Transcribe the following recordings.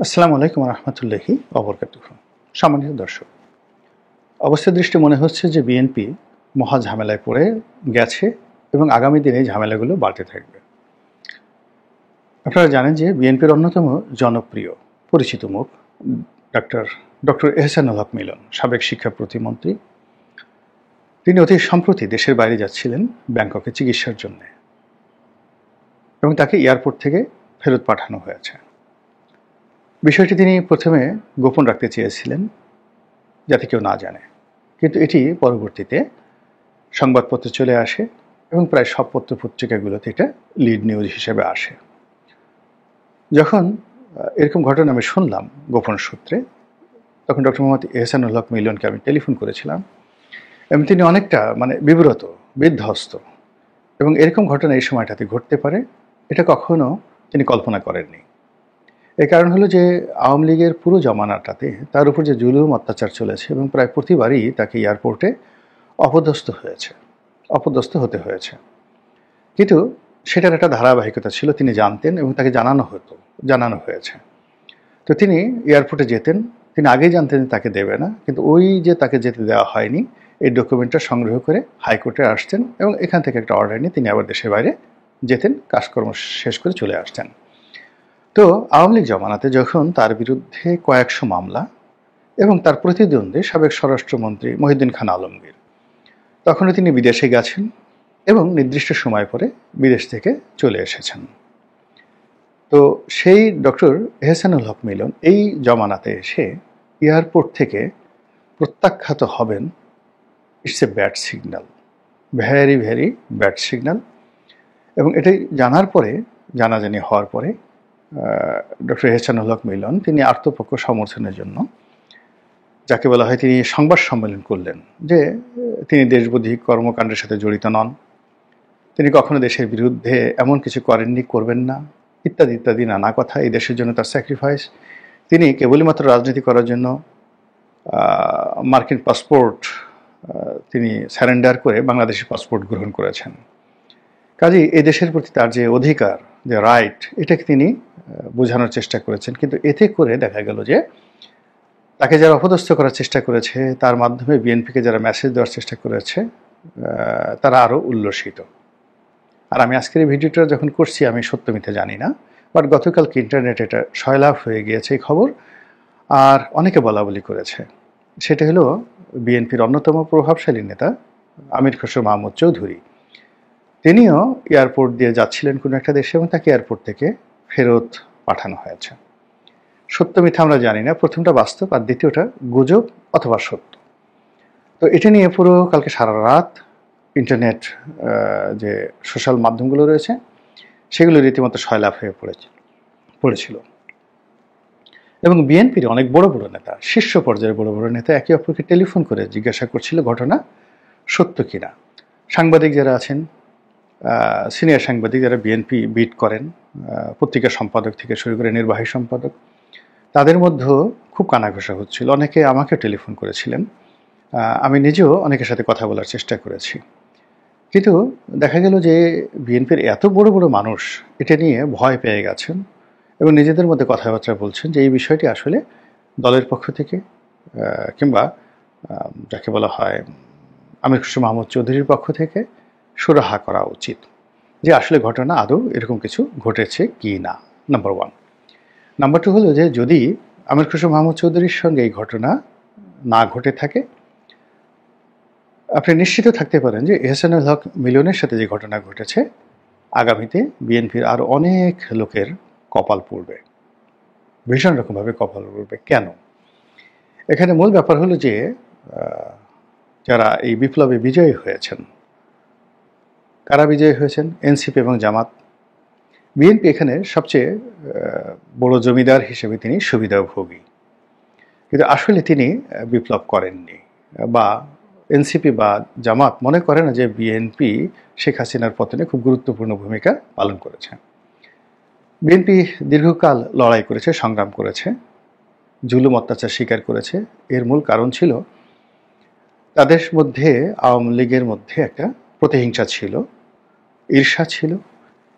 আসসালামু আলাইকুম রহমতুল্লাহি ওবরকাতুহু। সম্মানিত দর্শক, অবস্থা দৃষ্টি মনে হচ্ছে যে বিএনপি মহা ঝামেলায় পড়ে গেছে এবং আগামী দিনে এই ঝামেলাগুলো বাড়তে থাকবে। আপনারা জানেন যে বিএনপির অন্যতম জনপ্রিয় পরিচিত মুখ ডক্টর ডক্টর এহসানুল হক মিলন, সাবেক শিক্ষা প্রতিমন্ত্রী। তিনি অতি সম্প্রতি দেশের বাইরে যাচ্ছিলেন ব্যাংককে চিকিৎসার জন্য এবং তাকে এয়ারপোর্ট থেকে ফেরত পাঠানো হয়েছে। বিষয়টি তিনি প্রথমে গোপন রাখতে চেয়েছিলেন যাতে কেউ না জানে, কিন্তু এটি পরবর্তীতে সংবাদপত্রে চলে আসে এবং প্রায় সব পত্রপত্রিকাগুলোতে এটা লিড নিউজ হিসেবে আসে। যখন এরকম ঘটনা আমি শুনলাম গোপন সূত্রে, তখন ডক্টর মোহাম্মদ এহসানুল হক মিলনকে আমি টেলিফোন করেছিলাম এবং তিনি অনেকটা বিব্রত, বিধ্বস্ত, এবং এরকম ঘটনা এই সময়টাতে ঘটতে পারে এটা কখনো তিনি কল্পনা করেননি। এর কারণ হলো যে আওয়ামী লীগের পুরো জমানাটাতে তার উপর যে জুলুম অত্যাচার চলেছে এবং প্রায় প্রতিবারই তাকে এয়ারপোর্টে অপদস্থ হতে হয়েছে। কিন্তু সেটার একটা ধারাবাহিকতা ছিল, তিনি জানতেন এবং তাকে জানানো হয়েছে। তো তিনি এয়ারপোর্টে যেতেন, তিনি আগেই জানতেন তাকে দেবে না, কিন্তু ওই যে তাকে যেতে দেওয়া হয়নি এই ডকুমেন্টটা সংগ্রহ করে হাইকোর্টে আসতেন এবং এখান থেকে একটা অর্ডার নিয়ে তিনি আবার দেশের বাইরে যেতেন, কাজকর্ম শেষ করে চলে আসতেন। তো আওয়ামী লীগ জমানাতে যখন তার বিরুদ্ধে কয়েকশো মামলা এবং তার প্রতিদ্বন্দ্বী সাবেক স্বরাষ্ট্রমন্ত্রী মহিউদ্দিন খান আলমগীর, তখনও তিনি বিদেশে গেছেন এবং নির্দিষ্ট সময় পরে বিদেশ থেকে চলে এসেছেন। তো সেই ডক্টর এহসানুল হক মিলন এই জমানাতে এসে এয়ারপোর্ট থেকে প্রত্যাখ্যাত হবেন, it's a bad signal, very very bad signal. এবং এটাই জানাজানি হওয়ার পরে ডক্টর এহসানুল হক মিলন তিনি আত্মপক্ষ সমর্থনের জন্য, যাকে বলা হয়, তিনি সংবাদ সম্মেলন করলেন যে তিনি দেশবিরোধী কর্মকাণ্ডের সাথে জড়িত নন, তিনি কখনো দেশের বিরুদ্ধে এমন কিছু করেননি, করবেন না, ইত্যাদি ইত্যাদি নানা কথা। এই দেশের জন্য তার স্যাক্রিফাইস, তিনি কেবলমাত্র রাজনীতি করার জন্য মার্কিন পাসপোর্ট তিনি স্যারেন্ডার করে বাংলাদেশি পাসপোর্ট গ্রহণ করেছেন। কাজেই এই দেশের প্রতি তার যে অধিকার, যে রাইট, এটাকে তিনি বোঝানোর চেষ্টা করেছেন। কিন্তু এতে করে দেখা গেল যে তাকে যারা অপদস্থ করার চেষ্টা করেছে, তার মাধ্যমে বিএনপিকে যারা মেসেজ দেওয়ার চেষ্টা করেছে, তারা আরও উল্লসিত। আর আমি আজকের এই ভিডিওটা যখন করছি, আমি সত্য মিথ্যা জানি না, বাট গতকালকে ইন্টারনেটে এটা সয়লাভ হয়ে গিয়েছে এই খবর, আর অনেকে বলাবলি করেছে। সেটা হলো বিএনপির অন্যতম প্রভাবশালী নেতা আমির খসরু মাহমুদ চৌধুরী। তিনিও এয়ারপোর্ট দিয়ে যাচ্ছিলেন কোনো একটা দেশে এবং তাকে এয়ারপোর্ট থেকে ফেরত পাঠানো হয়েছে। সত্য মিথ্যা আমরা জানি না, প্রথমটা বাস্তব আর দ্বিতীয়টা গুজব অথবা সত্য। তো এটা নিয়ে পুরো কালকে সারা রাত ইন্টারনেট, যে সোশ্যাল মাধ্যমগুলো রয়েছে, সেগুলো রীতিমতো সয়লাভ হয়ে পড়েছিল। এবং বিএনপির অনেক বড় বড় নেতা, শীর্ষ পর্যায়ের বড় বড় নেতা একে অপরকে টেলিফোন করে জিজ্ঞাসা করছিল ঘটনা সত্য কিনা। সাংবাদিক যারা আছেন, সিনিয়র সাংবাদিক যারা বিএনপি বিট করেন, পত্রিকা সম্পাদক থেকে শুরু করে নির্বাহী সম্পাদক, তাদের মধ্যেও খুব কানাঘষা হচ্ছিল। অনেকে আমাকে টেলিফোন করেছিলেন, আমি নিজেও অনেকের সাথে কথা বলার চেষ্টা করেছি। কিন্তু দেখা গেল যে বিএনপির এত বড় বড় মানুষ এটা নিয়ে ভয় পেয়ে গেছেন এবং নিজেদের মধ্যে কথাবার্তা বলছেন যে এই বিষয়টি আসলে দলের পক্ষ থেকে কিংবা যাকে বলা হয় আমির খসরু মাহমুদ চৌধুরীর পক্ষ থেকে সুরাহা করা উচিত যে আসলে ঘটনা আদৌ এরকম কিছু ঘটেছে কি না, নাম্বার ওয়ান। নাম্বার টু হলো যে যদি আমির খসরু মাহমুদ চৌধুরীর সঙ্গে এই ঘটনা না ঘটে থাকে, আপনি নিশ্চিত থাকতে পারেন যে এহসানুল হক মিলনের সাথে যে ঘটনা ঘটেছে, আগামীতে বিএনপির আরও অনেক লোকের কপাল পড়বে, ভীষণ রকমভাবে কপাল পড়বে। কেন? এখানে মূল ব্যাপার হলো যে যারা এই বিপ্লবে বিজয়ী হয়েছেন, কারা বিজয়ী হয়েছেন? এনসিপি এবং জামাত। বিএনপি এখানে সবচেয়ে বড় জমিদার হিসেবে তিনি সুবিধাভোগী, কিন্তু আসলে তিনি বিপ্লব করেননি, বা এনসিপি বা জামাত মনে করে না যে বিএনপি শেখ হাসিনার পতনে খুব গুরুত্বপূর্ণ ভূমিকা পালন করেছে। বিএনপি দীর্ঘকাল লড়াই করেছে, সংগ্রাম করেছে, জুলুম অত্যাচার স্বীকার করেছে। এর মূল কারণ ছিল তাদের মধ্যে, আওয়ামী লীগের মধ্যে একটা প্রতিহিংসা ছিল, ঈর্ষা ছিল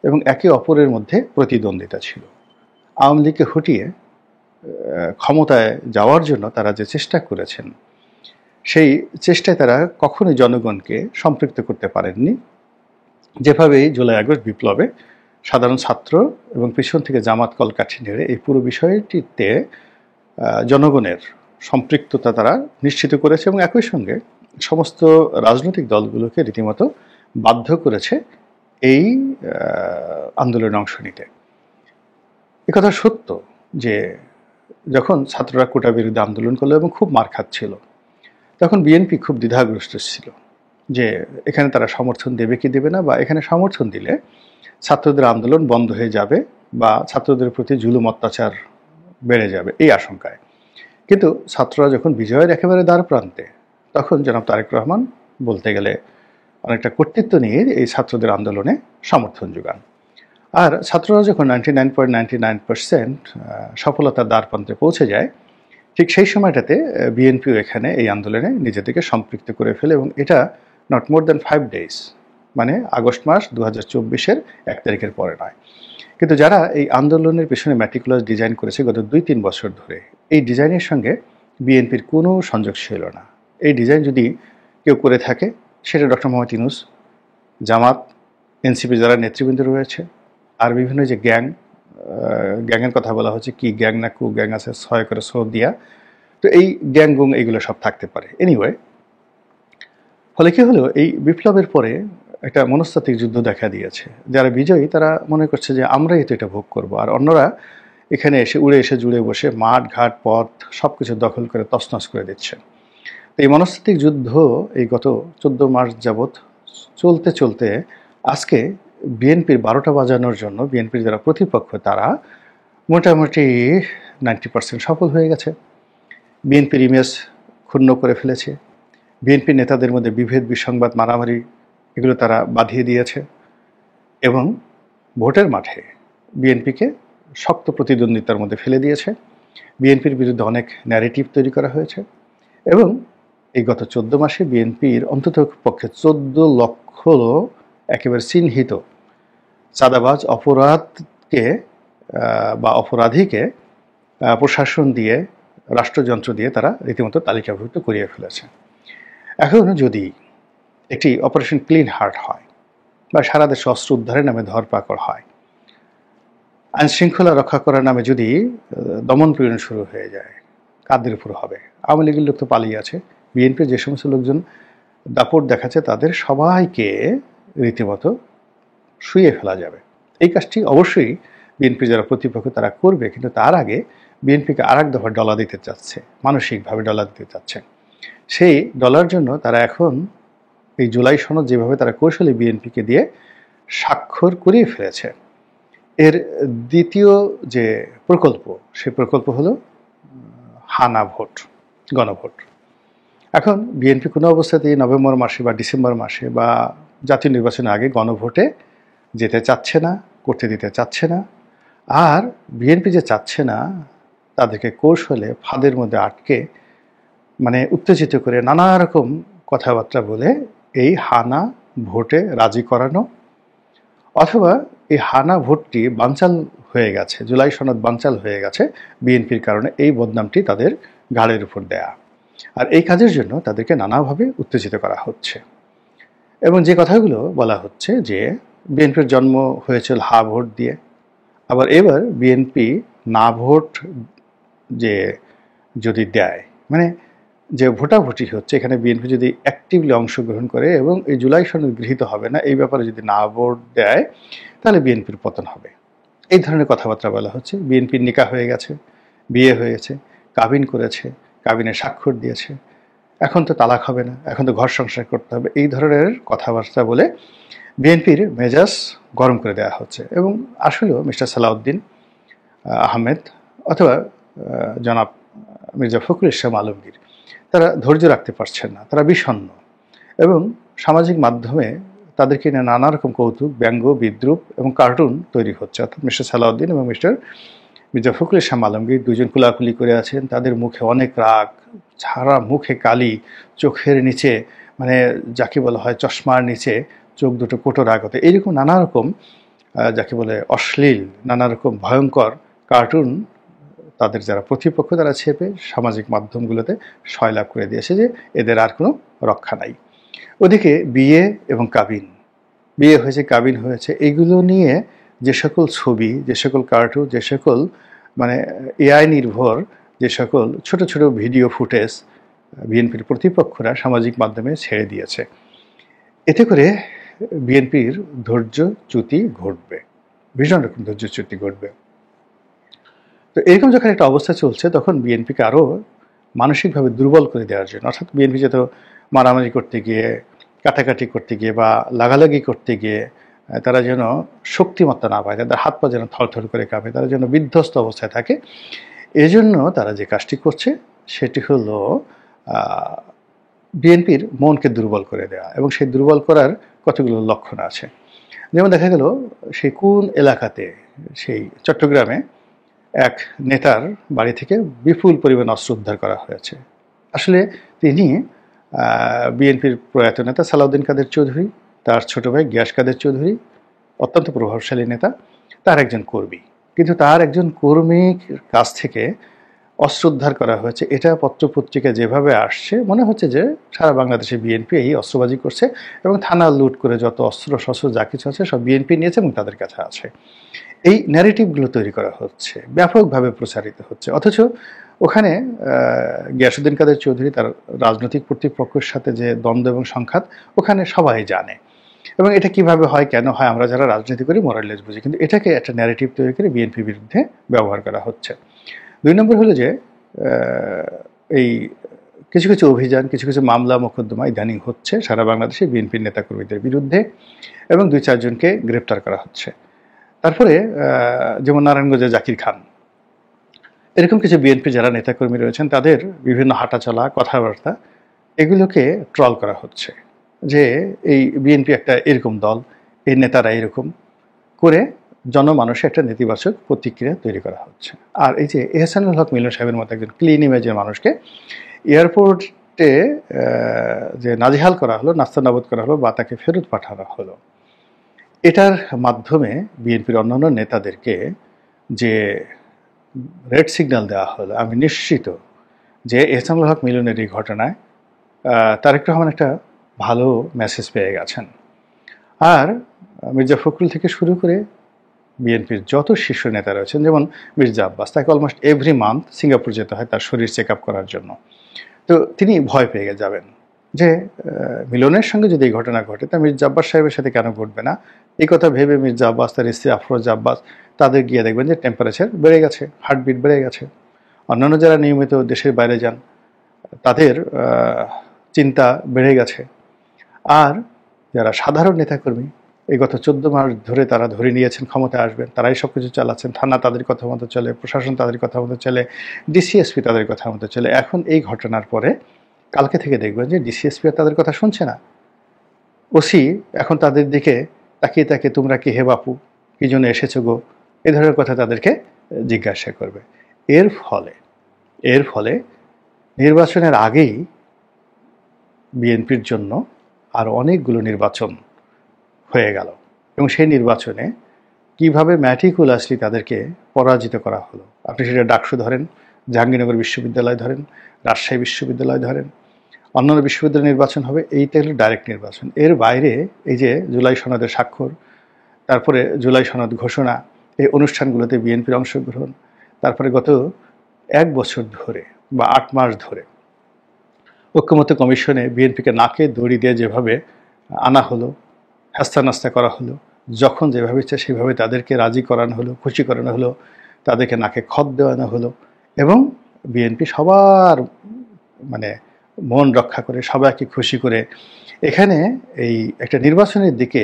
এবং একে অপরের মধ্যে প্রতিদ্বন্দ্বিতা ছিল। আওয়ামী লীগকে হটিয়ে ক্ষমতায় যাওয়ার জন্য তারা যে চেষ্টা করেছেন, সেই চেষ্টায় তারা কখনোই জনগণকে সম্পৃক্ত করতে পারেননি। যেভাবে এই জুলাই আগস্ট বিপ্লবে সাধারণ ছাত্র এবং পিছন থেকে জামাত কলকাঠি নেড়ে এই পুরো বিষয়টিতে জনগণের সম্পৃক্ততা তারা নিশ্চিত করেছে এবং একই সঙ্গে সমস্ত রাজনৈতিক দলগুলোকে রীতিমতো বাধ্য করেছে এই আন্দোলনে অংশ নিতে। একথা সত্য যে যখন ছাত্ররা কোটা বিরুদ্ধে আন্দোলন করলো এবং খুব মার খাচ্ছিল, তখন বিএনপি খুব দ্বিধাগ্রস্ত ছিল যে এখানে তারা সমর্থন দেবে কি দেবে না, বা এখানে সমর্থন দিলে ছাত্রদের আন্দোলন বন্ধ হয়ে যাবে বা ছাত্রদের প্রতি জুলুম অত্যাচার বেড়ে যাবে, এই আশঙ্কায়। কিন্তু ছাত্ররা যখন বিজয়ের একেবারে দ্বার প্রান্তে, তখন জনাব তারেক রহমান বলতে গেলে অনেকটা কর্তৃত্ব নিয়ে এই ছাত্রদের আন্দোলনে সমর্থন যোগান। আর ছাত্ররা যখন 99.99% সফলতার দ্বার প্রান্তে পৌঁছে যায়, ঠিক সেই সময়টাতে বিএনপিও এখানে এই আন্দোলনে নিজেদেরকে সম্পৃক্ত করে ফেলে এবং এটা নট মোর দ্যান 5 days, মানে আগস্ট মাস 2024-এর 1 তারিখের পরে নয়। কিন্তু যারা এই আন্দোলনের পেছনে ম্যাটিকুলাস ডিজাইন করেছে গত 2-3 বছর ধরে, এই ডিজাইনের সঙ্গে বিএনপির কোনো সংযোগ ছিল না। এই ডিজাইন যদি কেউ করে থাকে, সেটা ডক্টর মোহাম্মদ ইউনূস, জামাত, এনসিপি যারা নেতৃবৃন্দ রয়েছে, আর বিভিন্ন যে গ্যাংয়ের কথা বলা হচ্ছে, কি গ্যাং না কু গ্যাং আছে, 6 করে দিয়া, তো এই গ্যাং গুং এইগুলো সব থাকতে পারে। এনিওয়ে, ফলে কি হলো, এই বিপ্লবের পরে একটা মনস্তাত্ত্বিক যুদ্ধ দেখা দিয়েছে। যারা বিজয়ী তারা মনে করছে যে আমরাই তো এটা ভোগ করব, আর অন্যরা এখানে এসে উড়ে এসে জুড়ে বসে মাঠ ঘাট পথ সব কিছু দখল করে তছনছ করে দিচ্ছে। তো এই মনস্তাত্ত্বিক যুদ্ধ এই গত 14 মাস যাবৎ চলতে চলতে আজকে বিএনপির 12টা বাজানোর জন্য বিএনপির যারা প্রতিপক্ষ তারা মোটামুটি 90% সফল হয়ে গেছে। বিএনপির ইমেজ ক্ষুণ্ণ করে ফেলেছে। বিএনপির নেতাদের মধ্যে বিভেদ, বিসংবাদ, মারামারি এগুলো তারা বাঁধিয়ে দিয়েছে এবং ভোটের মাঠে বিএনপিকে শক্ত প্রতিদ্বন্দ্বিতার মধ্যে ফেলে দিয়েছে। বিএনপির বিরুদ্ধে অনেক ন্যারেটিভ তৈরি করা হয়েছে এবং এই গত 14 মাসে বিএনপির অন্তত পক্ষে 14 লক্ষ একেবারে চিহ্নিত চাঁদাবাজ অপরাধকে বা অপরাধীকে প্রশাসন দিয়ে, রাষ্ট্রযন্ত্র দিয়ে তারা রীতিমতো তালিকাভুক্ত করিয়ে ফেলেছে। এখন যদি একটি অপারেশন ক্লিন হার্ট হয় বা সারা দেশে অস্ত্র উদ্ধারের নামে ধরপাকড় হয়, আইন শৃঙ্খলা রক্ষা করার নামে যদি দমন পীড়ন শুরু হয়ে যায়, কাদের উপর হবে? আওয়ামী লীগের লোক তো পালিয়ে আছে। বিএনপির যে সমস্ত লোকজন দাপট দেখাচ্ছে তাদের সবাইকে রীতিমতো শুইয়ে ফেলা যাবে। এই কাজটি অবশ্যই বিএনপির যারা প্রতিপক্ষ তারা করবে, কিন্তু তার আগে বিএনপিকে আর এক দফা ডলা দিতে চাচ্ছে, মানসিকভাবে ডলা দিতে চাচ্ছে। সেই ডলার জন্য তারা এখন এই জুলাই সনদ যেভাবে তারা কৌশলী বিএনপিকে দিয়ে স্বাক্ষর করিয়ে ফেলেছে, এর দ্বিতীয় যে প্রকল্প, সেই প্রকল্প হলো হানা ভোট, গণভোট। এখন বিএনপি কোনো অবস্থাতেই নভেম্বর মাসে বা ডিসেম্বর মাসে বা জাতীয় নির্বাচনের আগে গণভোটে যেতে চাচ্ছে না, করতে দিতে চাচ্ছে না। আর বিএনপি যে চাচ্ছে না, তাদেরকে কৌশলে ফাঁদের মধ্যে আটকে, মানে উত্তেজিত করে নানা রকম কথাবার্তা বলে এই হানা ভোটে রাজি করানো, অথবা এই হানা ভোটটি বানচাল হয়ে গেছে, জুলাই সনদ বানচাল হয়ে গেছে বিএনপির কারণে, এই বদনামটি তাদের ঘাড়ের উপর দেয়া। আর এই কাজের জন্য তাদেরকে নানাভাবে উত্তেজিত করা হচ্ছে এবং যে কথাগুলো বলা হচ্ছে যে বিএনপির জন্ম হয়েছিল হা ভোট দিয়ে, আবার এবার বিএনপি না ভোট যে যদি দেয়, মানে যে ভোটাভুটি হচ্ছে, এখানে বিএনপি যদি অ্যাক্টিভলি অংশগ্রহণ করে এবং এই জুলাই সনদ গৃহীত হবে না, এই ব্যাপারে যদি না ভোট দেয়, তাহলে বিএনপির পতন হবে। এই ধরনের কথাবার্তা বলা হচ্ছে। বিএনপির নিকাহ হয়ে গেছে, বিয়ে হয়েছে, কাবিন করেছে, কাবিনে স্বাক্ষর দিয়েছে, এখন তো তালাক হবে না, এখন তো ঘর সংসার করতে হবে, এই ধরনের কথাবার্তা বলে বিএনপির মেজাজ গরম করে দেওয়া হচ্ছে। এবং আসলেও মিস্টার সালাউদ্দিন আহমেদ অথবা জনাব মির্জা ফখরুল ইসলাম আলমগীর তারা ধৈর্য রাখতে পারছেন না, তারা বিষণ্ণ এবং সামাজিক মাধ্যমে তাদেরকে নিয়ে নানা রকম কৌতুক, ব্যঙ্গ, বিদ্রুপ এবং কার্টুন তৈরি হচ্ছে। অর্থাৎ মিস্টার সালাউদ্দিন এবং মির্জা ফখরুল ইসলাম আলমগীর দুজন কুলাকুলি করে আছেন, তাদের মুখে অনেক রাগ, সারা মুখে কালি, চোখের নিচে মানে যাকে বলা হয় চশমার নিচে চোখ দুটো কোটর আগত, এইরকম নানা রকম যাকে বলে অশ্লীল, নানা রকম ভয়ঙ্কর কার্টুন তাদের যারা প্রতিপক্ষ তারা ছেপে সামাজিক মাধ্যমগুলোতে সয়লাভ করে দিয়েছে যে এদের আর কোনো রক্ষা নাই। ওদিকে বিয়ে এবং কাবিন, বিয়ে হয়েছে কাবিন হয়েছে, এগুলো নিয়ে যে সকল ছবি, যে সকল কার্টুন, যে সকল মানে এআই নির্ভর যে সকল ছোট ছোট ভিডিও ফুটেজ বিএনপির প্রতিপক্ষরা সামাজিক মাধ্যমে ছেড়ে দিয়েছে, এতে করে বিএনপির ধৈর্যচ্যুতি ঘটবে, ভীষণ রকম ধৈর্যচ্যুতি ঘটবে। তো এরকম যখন একটা অবস্থা চলছে তখন বিএনপিকে আরও মানসিকভাবে দুর্বল করে দেওয়ার জন্য, অর্থাৎ বিএনপি যত মারামারি করতে গিয়ে, কাটাকাটি করতে গিয়ে বা লাগালাগি করতে গিয়ে তারা যেন শক্তিমত্তা না পায়, তাদের হাত পা যেন থরথর করে কাঁপে, তারা যেন বিধ্বস্ত অবস্থায় থাকে, এজন্য তারা যে কাজটি করছে সেটি হলো বিএনপির মনকে দুর্বল করে দেওয়া। এবং সেই দুর্বল করার কতগুলো লক্ষণ আছে। যেমন দেখা গেল সেই কোন এলাকাতে, সেই চট্টগ্রামে এক নেতার বাড়ি থেকে বিপুল পরিমাণ অস্ত্র উদ্ধার করা হয়েছে। আসলে তিনি বিএনপির প্রয়াত নেতা সালাউদ্দিন কাদের চৌধুরী, তার ছোট ভাই গিয়াস কাদের চৌধুরী, অত্যন্ত প্রভাবশালী নেতা, তার একজন কর্মী। কিন্তু তার একজন কর্মীর কাছ থেকে অস্ত্র উদ্ধার করা হয়েছে, এটা পত্রপত্রিকা যেভাবে আসছে মনে হচ্ছে যে সারা বাংলাদেশে বিএনপি এই অস্ত্রবাজি করছে এবং থানা লুট করে যত অস্ত্র শস্ত্র যা কিছু আছে সব বিএনপি নিয়েছে এবং তাদের কাছে আছে। এই ন্যারেটিভগুলো তৈরি করা হচ্ছে, ব্যাপকভাবে প্রচারিত হচ্ছে। অথচ ওখানে গিয়াসউদ্দিন কাদের চৌধুরী তার রাজনৈতিক প্রতিপক্ষের সাথে যে দ্বন্দ্ব এবং সংঘাত ওখানে সবাই জানে, এবং এটা কিভাবে হয়, কেন হয়, আমরা যারা রাজনীতি করি মোরালেস বুঝি, কিন্তু এটাকে একটা ন্যারেটিভ তৈরি করে বিএনপির বিরুদ্ধে ব্যবহার করা হচ্ছে। 2 নম্বর হলো যে এই কিছু কিছু অভিযান, কিছু কিছু মামলা মোকদ্দমা ইদানিং হচ্ছে সারা বাংলাদেশে বিএনপির নেতাকর্মীদের বিরুদ্ধে এবং 2-4 জনকে গ্রেপ্তার করা হচ্ছে। তারপরে যেমন নারায়ণগঞ্জে জাকির খান, এরকম কিছু বিএনপি যারা নেতাকর্মী রয়েছেন তাদের বিভিন্ন হাঁটাচলা, কথাবার্তা, এগুলোকে ট্রল করা হচ্ছে যে এই বিএনপি একটা এরকম দল, এই নেতারা এরকম করে জনমানসে একটা নেতিবাচক প্রতিক্রিয়া তৈরি করা হচ্ছে। আর এই যে এহসানুল হক মিলন সাহেবের মতো একজন ক্লিন ইমেজের মানুষকে এয়ারপোর্টে যে নাজেহাল করা হলো, নাস্তানাবুদ করা হলো বা তাকে ফেরত পাঠানো হলো, এটার মাধ্যমে বিএনপির অন্যান্য নেতাদেরকে যে রেড সিগন্যাল দেওয়া হলো, আমি নিশ্চিত যে এহসানুল হক মিলনের এই ঘটনায় তারেক রহমান একটা ভালো মেসেজ পেয়ে গেছেন। আর মির্জা ফখরুল থেকে শুরু করে বিএনপির যত শীর্ষ নেতা রয়েছেন, যেমন মির্জা আব্বাস, তাকে অলমোস্ট এভরি মান্থ সিঙ্গাপুর যেতে হয় তার শরীর চেক আপ করার জন্য। তো তিনি ভয় পেয়ে যাবেন যে মিলনের সঙ্গে যদি এই ঘটনা ঘটে তা মির্জা আব্বাস সাহেবের সাথে কেন ঘটবে না, এই কথা ভেবে মির্জা আব্বাস, তার স্ত্রী আফরোজা আব্বাস, তাদের গিয়ে দেখবেন যে টেম্পারেচার বেড়ে গেছে, হার্টবিট বেড়ে গেছে। অন্যান্য যারা নিয়মিত দেশের বাইরে যান তাদের চিন্তা বেড়ে গেছে। আর যারা সাধারণ নেতাকর্মী, এই গত 14 মাস ধরে তারা ধরে নিয়েছেন ক্ষমতায় আসবেন, তারাই সব কিছু চালাচ্ছেন, থানা তাদের কথা মতো চলে, প্রশাসন তাদের কথা মতো চলে, ডিসিএসপি তাদের কথা মতো চলে। এখন এই ঘটনার পরে কালকে থেকে দেখবেন যে ডিসিএসপি আর তাদের কথা শুনছে না, ওসি এখন তাদের দিকে তাকিয়ে তাকিয়ে তোমরা কি হে বাপু, কি জন্য এসেছো গো, এ ধরনের কথা তাদেরকে জিজ্ঞাসা করবে। এর ফলে নির্বাচনের আগেই বিএনপির জন্য আর অনেকগুলো নির্বাচন হয়ে গেল, এবং সেই নির্বাচনে কিভাবে ম্যাটিকুলাসলি তাদেরকে পরাজিত করা হলো। আপনি সেটা ডাকসু ধরেন, জাহাঙ্গীরনগর বিশ্ববিদ্যালয় ধরেন, রাজশাহী বিশ্ববিদ্যালয় ধরেন, অন্যান্য বিশ্ববিদ্যালয় নির্বাচন হবে, এইটা হলো ডাইরেক্ট নির্বাচন। এর বাইরে এই যে জুলাই সনদের স্বাক্ষর, তারপরে জুলাই সনদ ঘোষণা, এই অনুষ্ঠানগুলোতে বিএনপির অংশগ্রহণ, তারপরে গত 1 বছর ধরে বা 8 মাস ধরে ঐক্যমত্য কমিশনে বিএনপিকে নাকে দড়ি দিয়ে যেভাবে আনা হলো, হাস্তা নাস্তা করা হলো, যখন যেভাবে ইচ্ছা সেভাবে তাদেরকে রাজি করানো হলো, খুশি করানো হলো, তাদেরকে নাকে খত দেওয়ানো হলো, এবং বিএনপি সবার মানে মন রক্ষা করে, সবাইকে খুশি করে এখানে এই একটা নির্বাচনের দিকে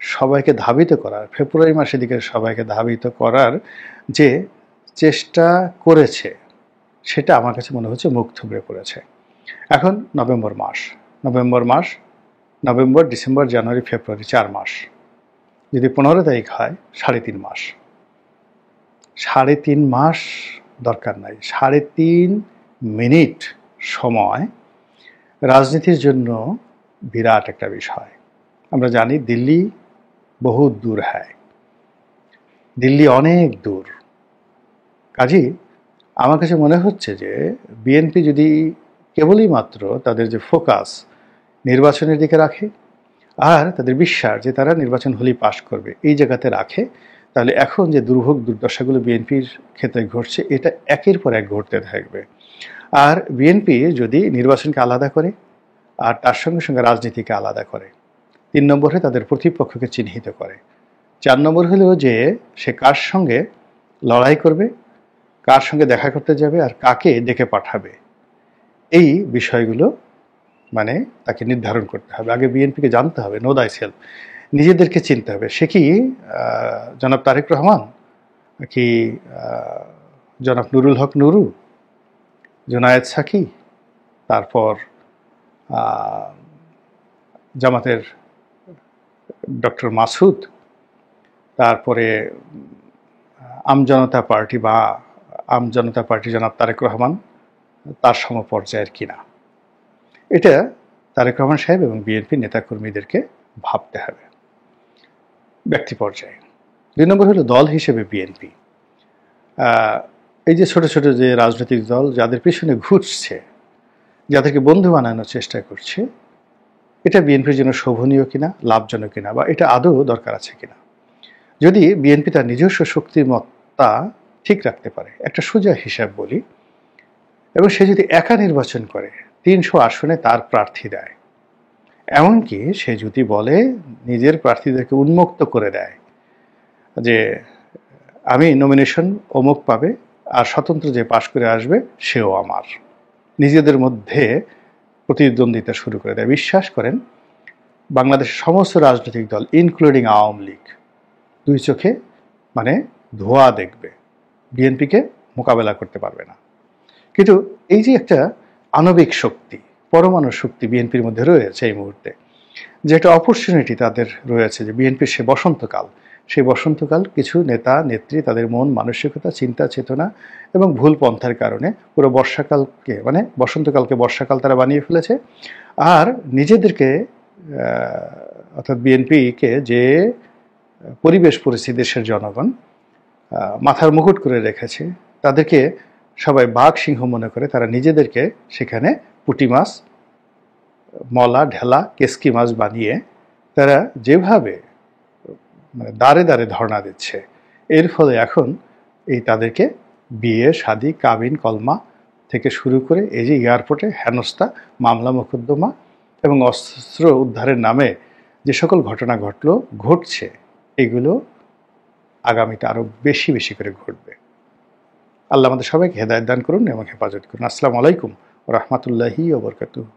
সবাইকে ধাবিত করার, ফেব্রুয়ারি মাসের দিকে সবাইকে ধাবিত করার যে চেষ্টা করেছে, সেটা আমার কাছে মনে হচ্ছে মুখ থুবড়ে পড়েছে। এখন নভেম্বর, ডিসেম্বর, জানুয়ারি, ফেব্রুয়ারি, 4 মাস, যদি 15 তারিখ হয় 3.5 মাস, 3.5 মাস দরকার নাই, 3.5 মিনিট সময় রাজনীতির জন্য বিরাট একটা বিষয়। আমরা জানি দিল্লি বহুত দূর, দিল্লি অনেক দূর, কাজেই আমার কাছে মনে হচ্ছে যে বিএনপি যদি কেবলই মাত্র তাদের যে ফোকাস নির্বাচনের দিকে রাখে আর তাদের বিশ্বাস যে তারা নির্বাচন হলেই পাশ করবে এই জায়গাতে রাখে, তাহলে এখন যে দুর্ভোগ দুর্দশাগুলো বিএনপির ক্ষেত্রে ঘটছে এটা একের পর এক ঘটতে থাকবে। আর বিএনপি যদি নির্বাচনকে আলাদা করে আর তার সঙ্গে সঙ্গে রাজনীতিকে আলাদা করে, 3 নম্বরে তাদের প্রতিপক্ষকে চিহ্নিত করে, 4 নম্বর হলো যে সে কার সঙ্গে লড়াই করবে, কার সঙ্গে দেখা করতে যাবে আর কাকে ডেকে পাঠাবে, এই বিষয়গুলো মানে তাকে নির্ধারণ করতে হবে। আগে বিএনপিকে জানতে হবে, নো দাই সেলফ, নিজেদেরকে চিনতে হবে। সে কি জনাব তারেক রহমান, কি জনাব নুরুল হক নুরু, জোনায়েদ সাকি, তারপর জামাতের ডক্টর মাসুদ, তারপরে আমজনতা পার্টি বা আমজনতা পার্টি জনাব তারেক রহমান, তার সমপর্যায়ের কিনা, এটা তারেক রহমান সাহেব এবং বিএনপি নেতাকর্মীদেরকে ভাবতে হবে ব্যক্তি পর্যায়ে। 2 নম্বর হলো দল হিসেবে বিএনপি, এই যে ছোট ছোট যে রাজনৈতিক দল যাদের পিছনে ঘুরছে, যাদেরকে বন্ধু বানানোর চেষ্টা করছে, এটা বিএনপির জন্য শোভনীয় কিনা, লাভজনক কিনা, বা এটা আদৌ দরকার আছে কিনা। যদি বিএনপি তার নিজস্ব শক্তিমত্তা ঠিক রাখতে পারে, একটা সোজা হিসাব বলি, এবং সে যদি একা নির্বাচন করে 300 আসনে তার প্রার্থী দেয়, এমনকি সে যদি বলে নিজের প্রার্থীদেরকে উন্মুক্ত করে দেয় যে আমি নমিনেশন অমুক পাবে আর স্বতন্ত্র যে পাশ করে আসবে সেও আমার, নিজেদের মধ্যে প্রতিদ্বন্দ্বিতা শুরু করে দেয়, বিশ্বাস করেন বাংলাদেশের সমস্ত রাজনৈতিক দল ইনক্লুডিং আওয়ামী লীগ 2 চোখে মানে ধোয়া দেখবে, বিএনপিকে মোকাবেলা করতে পারবে না। কিন্তু এই যে একটা আণবিক শক্তি, পরমাণু শক্তি বিএনপির মধ্যে রয়েছে এই মুহূর্তে, যে একটা অপরচুনিটি তাদের রয়েছে, যে বিএনপির সে বসন্তকাল, সেই বসন্তকাল কিছু নেতা নেত্রী তাদের মন মানসিকতা চিন্তা চেতনা এবং ভুল পন্থার কারণে পুরো বর্ষাকালকে মানে বসন্তকালকে বর্ষাকাল তারা বানিয়ে ফেলেছে। আর নিজেদেরকে অর্থাৎ বিএনপিকে যে পরিবেশ পরিস্থিতি দেশের জনগণ মাথার মুকুট করে রেখেছে, তাদেরকে সবাই বাঘ সিংহ মনে করে তারা নিজেদেরকে সেখানে পুঁটি মাছ, মলা ঢেলা কেসকি মাছ বানিয়ে তারা যেভাবে মানে দাঁড়ে দাঁড়ে ধর্ণা দিচ্ছে, এর ফলে এখন এই তাদেরকে বিয়ে শাদী কাবিন কলমা থেকে শুরু করে এই যে এয়ারপোর্টে হেনস্থা মামলা মোকদ্দমা এবং অস্ত্র উদ্ধারের নামে যে সকল ঘটনা ঘটছে, এগুলো আগামীতে আরো বেশি বেশি করে ঘটবে। আল্লাহ আমাদের সবাইকে হেদায়েত দান করুন এবং হেফাজত করুন। আসসালামু আলাইকুম ওয়া রাহমাতুল্লাহি ওয়া বারাকাতুহু।